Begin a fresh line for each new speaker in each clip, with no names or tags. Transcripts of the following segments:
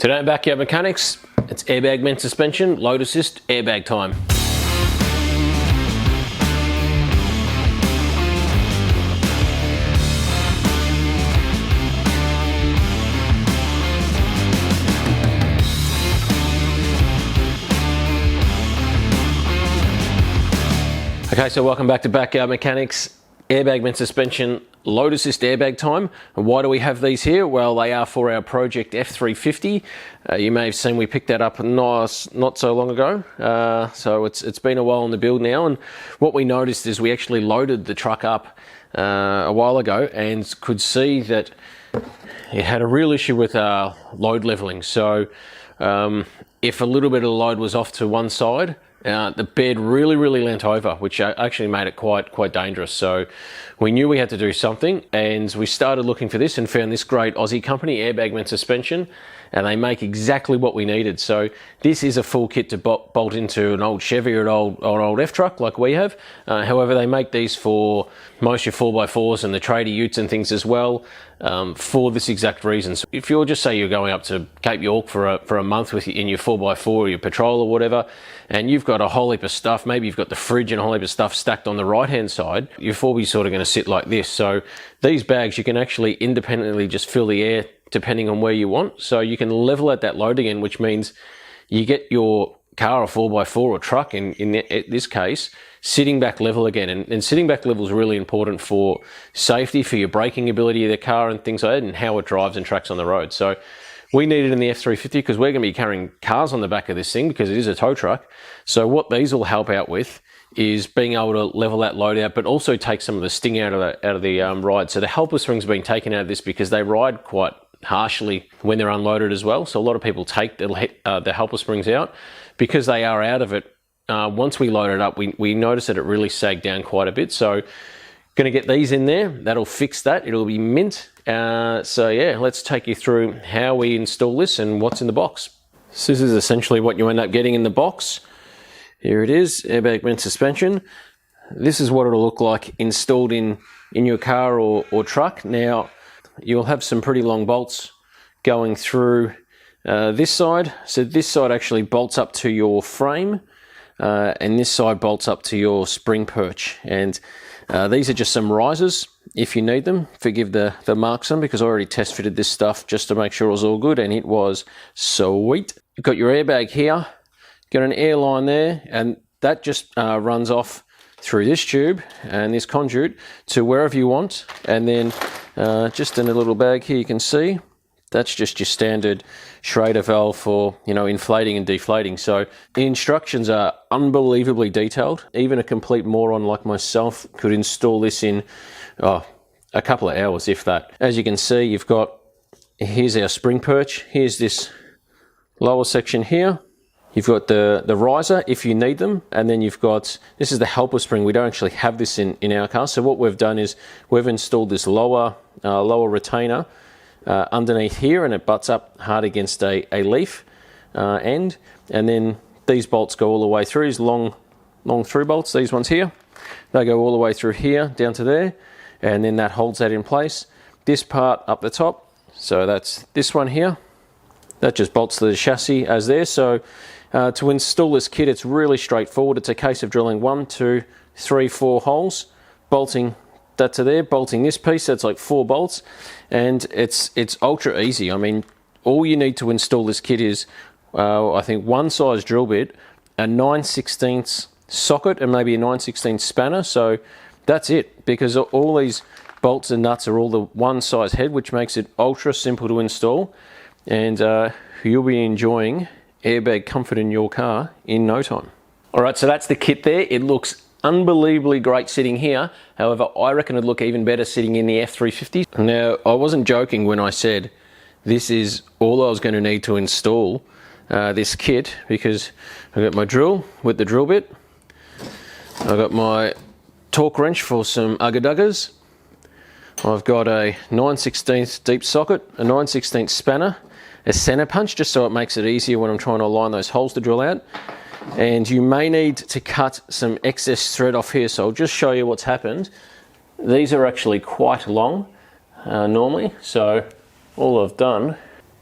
Today on Backyard Mechanics, it's Airbag Man suspension, load assist, airbag time. Okay, so welcome back to Backyard Mechanics, Airbag Man suspension, load assist airbag time. And why do we have these here? Well, they are for our Project F-350. You may have seen we picked that up not so long ago. So it's been a while in the build now. And what we noticed is we actually loaded the truck up a while ago and could see that it had a real issue with load leveling. So if a little bit of the load was off to one side, the bed really leant over, which actually made it quite dangerous. So we knew we had to do something, and we started looking for this and found this great Aussie company, Airbag Man suspension, and they make exactly what we needed. So this is a full kit to bolt into an old Chevy or an old F truck like we have. However, they make these for most of your 4x4s and the trader utes and things as well, for this exact reason. So if you're just say you're going up to Cape York for a month in your 4x4 or your patrol or whatever, and you've got a whole heap of stuff, maybe you've got the fridge and a whole heap of stuff stacked on the right hand side, your 4B's sort of going to sit like this. So these bags you can actually independently just fill the air depending on where you want. So you can level at that load again, which means you get your car or 4x4 or truck in this case sitting back level again. And sitting back level is really important for safety, for your braking ability of the car and things like that, and how it drives and tracks on the road. So we need it in the F-350 because we're going to be carrying cars on the back of this thing because it is a tow truck. So what these will help out with is being able to level that load out, but also take some of the sting out of the ride. So the helper springs are being taken out of this because they ride quite harshly when they're unloaded as well. So a lot of people take the helper springs out because they are out of it. Once we load it up, we notice that it really sagged down quite a bit. So going to get these in there. That'll fix that. It'll be mint. So yeah, let's take you through how we install this and what's in the box. So this is essentially what you end up getting in the box. Here it is, Airbag Man suspension. This is what it'll look like installed in your car or truck. Now, you'll have some pretty long bolts going through this side. So this side actually bolts up to your frame, and this side bolts up to your spring perch. And these are just some risers if you need them. Forgive the marks on because I already test fitted this stuff just to make sure it was all good, and it was sweet. You've got your airbag here, got an air line there, and that just runs off through this tube and this conduit to wherever you want. And then just in a little bag here you can see that's just your standard Schrader valve for, you know, inflating and deflating. So the instructions are unbelievably detailed. Even a complete moron like myself could install this in a couple of hours, if that. As you can see, you've got, here's our spring perch, here's this lower section here. You've got the riser if you need them, and then you've got, this is the helper spring. We don't actually have this in our car. So what we've done is we've installed this lower retainer underneath here, and it butts up hard against a leaf end. And then these bolts go all the way through, these long through bolts, these ones here. They go all the way through here, down to there, and then that holds that in place. This part up the top, so that's this one here. That just bolts to the chassis as there. So to install this kit, it's really straightforward. It's a case of drilling 1, 2, 3, 4 holes, bolting that to there, bolting this piece, that's like 4 bolts, and it's ultra easy. I mean, all you need to install this kit is, I think, one size drill bit, a 9/16 socket, and maybe a 9/16 spanner. So that's it, because all these bolts and nuts are all the one size head, which makes it ultra simple to install. And you'll be enjoying airbag comfort in your car in no time. All right, so that's the kit there. It looks unbelievably great sitting here. However, I reckon it'd look even better sitting in the F-350. Now, I wasn't joking when I said this is all I was going to need to install this kit, because I've got my drill with the drill bit. I've got my torque wrench for some ugga-duggers. I've got a 9/16 deep socket, a 9/16 spanner, a center punch just so it makes it easier when I'm trying to align those holes to drill out. And you may need to cut some excess thread off here, so I'll just show you what's happened. These are actually quite long normally, so all I've done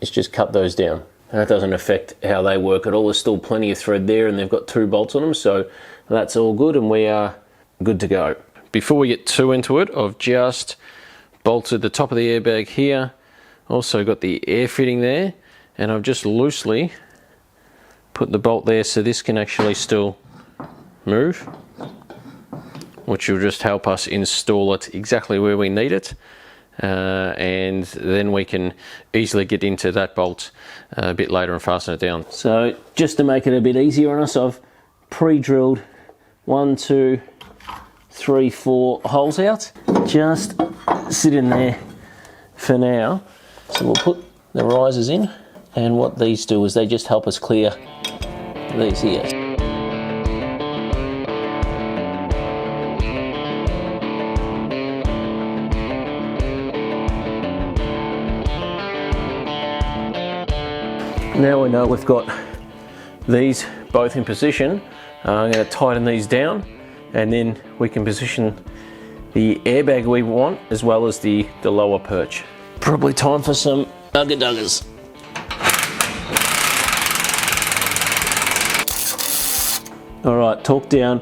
is just cut those down. That doesn't affect how they work at all. There's still plenty of thread there, and they've got 2 bolts on them, so that's all good, and we are good to go. Before we get too into it, I've just bolted the top of the airbag here, also got the air fitting there, and I've just loosely put the bolt there so this can actually still move, which will just help us install it exactly where we need it, and then we can easily get into that bolt a bit later and fasten it down. So just to make it a bit easier on us, I've pre-drilled 1, 2, 3, 4 holes out. Just sit in there for now. So we'll put the risers in, and what these do is they just help us clear these here. Now we know we've got these both in position, I'm going to tighten these down, and then we can position the airbag we want as well as the lower perch. Probably time for some ugga-duggers. Alright, torque down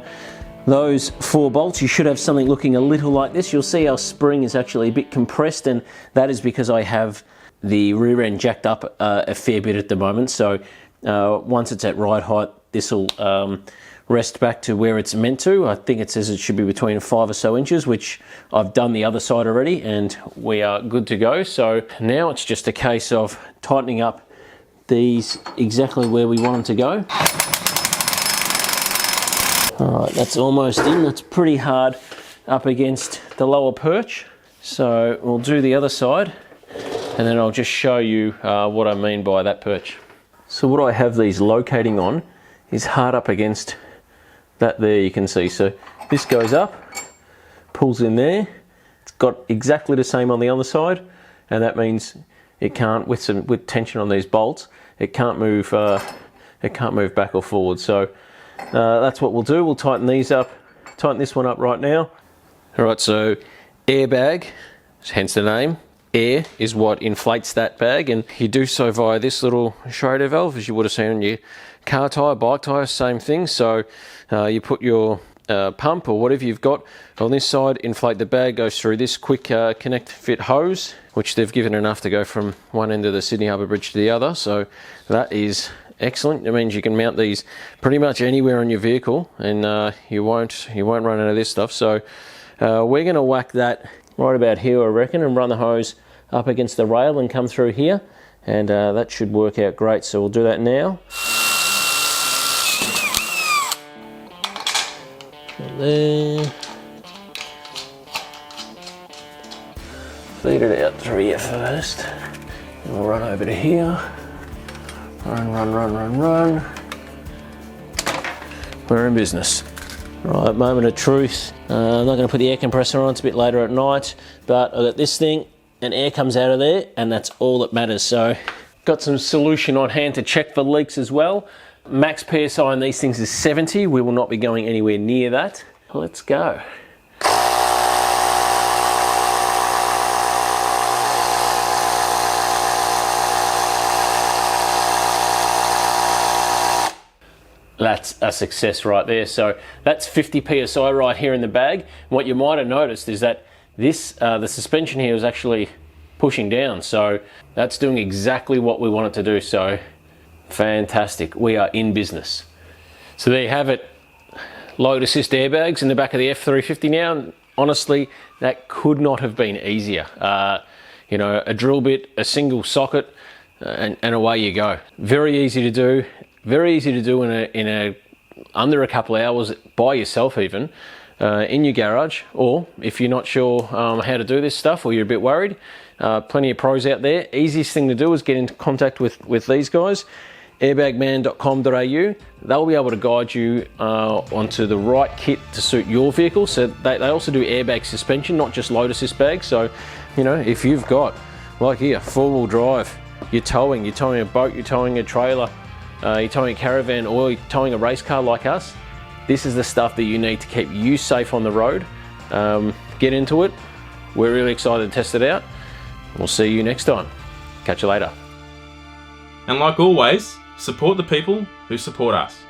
those 4 bolts. You should have something looking a little like this. You'll see our spring is actually a bit compressed, and that is because I have the rear end jacked up a fair bit at the moment. So once it's at right height, this will rest back to where it's meant to. I think it says it should be between 5 or so inches, which I've done the other side already, and we are good to go. So now it's just a case of tightening up these exactly where we want them to go. Alright, that's almost in. That's pretty hard up against the lower perch. So we'll do the other side, and then I'll just show you what I mean by that perch. So what I have these locating on is hard up against that there, you can see. So this goes up, pulls in there. It's got exactly the same on the other side, and that means it can't, with tension on these bolts, it can't move back or forward. So that's what we'll do. We'll tighten these up, tighten this one up right now. All right, so airbag, hence the name. Air is what inflates that bag, and you do so via this little Schrader valve, as you would have seen on your car tyre, bike tyre, same thing. So you put your pump or whatever you've got on this side, inflate the bag, goes through this quick connect fit hose, which they've given enough to go from one end of the Sydney Harbour Bridge to the other. So that is excellent. It means you can mount these pretty much anywhere on your vehicle, and you won't run out of this stuff. So we're going to whack that right about here, I reckon, and run the hose up against the rail and come through here, and that should work out great. So we'll do that now. There. Feed it out through here first, and we'll run over to here. Run. We're in business. Right, moment of truth. I'm not going to put the air compressor on, it's a bit later at night, but I've got this thing and air comes out of there, and that's all that matters. So got some solution on hand to check for leaks as well. Max PSI on these things is 70. We will not be going anywhere near that. Let's go. That's a success right there. So that's 50 PSI right here in the bag. What you might have noticed is that this, the suspension here is actually pushing down. So that's doing exactly what we want it to do. So fantastic, we are in business. So there you have it, load assist airbags in the back of the F-350 now. Honestly, that could not have been easier. You know, a drill bit, a single socket, and away you go. Very easy to do. Very easy to do in under a couple of hours by yourself, even in your garage. Or if you're not sure how to do this stuff, or you're a bit worried, plenty of pros out there. Easiest thing to do is get into contact with these guys, airbagman.com.au. They'll be able to guide you onto the right kit to suit your vehicle. So they also do airbag suspension, not just load assist bags. So, you know, if you've got, like here, 4-wheel drive, you're towing a boat, you're towing a trailer, you're towing a caravan, or you're towing a race car like us, this is the stuff that you need to keep you safe on the road. Get into it. We're really excited to test it out. We'll see you next time. Catch you later.
And like always, support the people who support us.